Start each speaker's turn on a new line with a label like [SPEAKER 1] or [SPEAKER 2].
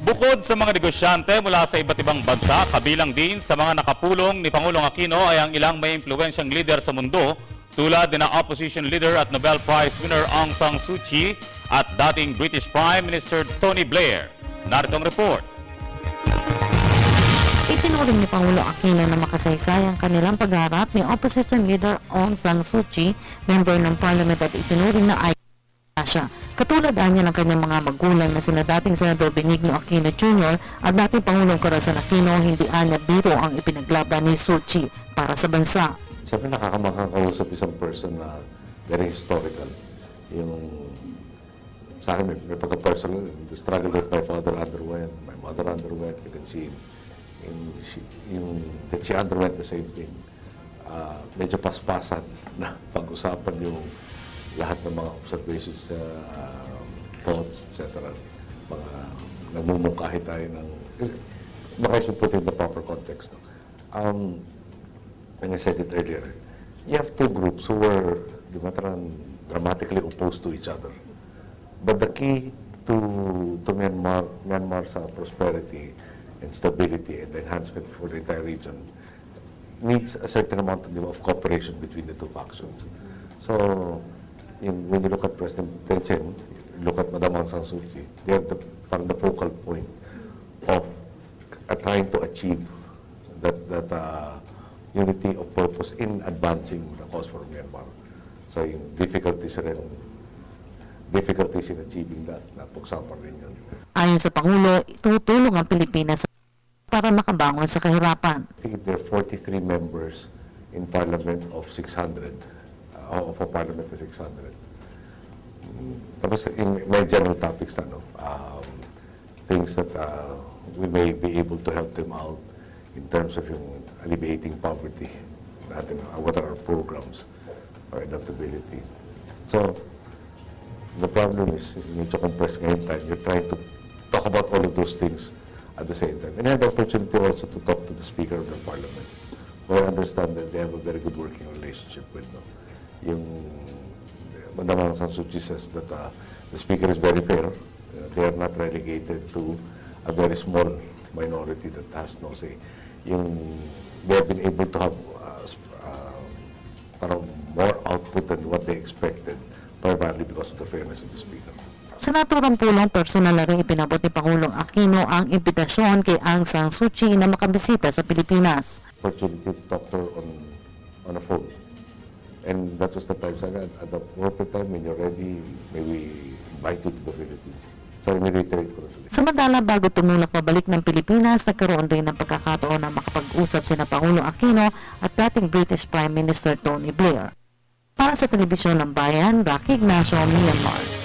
[SPEAKER 1] Bukod sa mga negosyante mula sa iba't ibang bansa, kabilang din sa mga nakapulong ni Pangulong Aquino ay ang ilang may impluwensyang leader sa mundo tulad ng opposition leader at Nobel Prize winner Aung San Suu Kyi at dating British Prime Minister Tony Blair. Narito ang report.
[SPEAKER 2] Itinuring ni Pangulo Aquino na makasaysay ang kanilang pagharap ni opposition leader Aung San Suu Kyi, member ng parliament at itinuring na ay siya. Katulad niya ng kanyang mga magulang na sina dating Senador Benigno Aquino Jr. at dating Pangulong Corazon Aquino, hindi anya biro ang ipinaglaban ni Suu Kyi para sa bansa.
[SPEAKER 3] Siyempre nakakamakausap isang person na very historical. Yung sa akin may pagka-personal, the struggle that my father underwent, my mother underwent, you can see that she underwent the same thing. Medyo paspasan na pag-usapan yung lahat ng mga observations, thoughts, etc. Mga nagmumungkahi tayo ng... Baka I should put in the proper context. No? When I said it earlier, you have two groups who were dramatically opposed to each other. But the key to Myanmar's prosperity and stability and enhancement for the entire region needs a certain amount of cooperation between the two factions. So, when you look at President Thein Sein, you look at Madam Aung San Suu Kyi, they are the focal point of trying to achieve that unity of purpose in advancing the cause for Myanmar. So, yung difficulties in achieving that, napagsapan rin yun.
[SPEAKER 2] Ayon sa Pangulo, tutulong ang Pilipinas para makabangon sa kahirapan.
[SPEAKER 3] I think there are 43 members in Parliament of 600, of a Parliament of 600. Tapos, in my general topics, things that we may be able to help them out in terms of yung alleviating poverty, what are our programs for adaptability. So, the problem is, medyo compressed ngayon time, you're trying to talk about all of those things at the same time. And I had the opportunity also to talk to the Speaker of the Parliament, where I understand that they have a very good working relationship with them. Yung Madam Aung San Suu Kyi says that the Speaker is very fair. They are not relegated to a very small minority that has no say. They have been able to have more output than what they expected, primarily because of the fairness of the Speaker.
[SPEAKER 2] Sa naturang pulong, personal na rin ipinabot ni Pangulong Aquino ang imbitasyon kay Aung San Suu Kyi na makabisita sa Pilipinas.
[SPEAKER 3] Opportunity to talk to her on a phone. And that was the time, at the appropriate time, when you're ready, maybe invite you to the Philippines. So, reiterate ko na today.
[SPEAKER 2] Samantala, bago tumulak pabalik ng Pilipinas, nagkaroon rin ng pagkakataon na makapag-usap sina Pangulong Aquino at dating British Prime Minister Tony Blair. Para sa Telebisyon ng Bayan, Rocky Ignacio, Myanmar.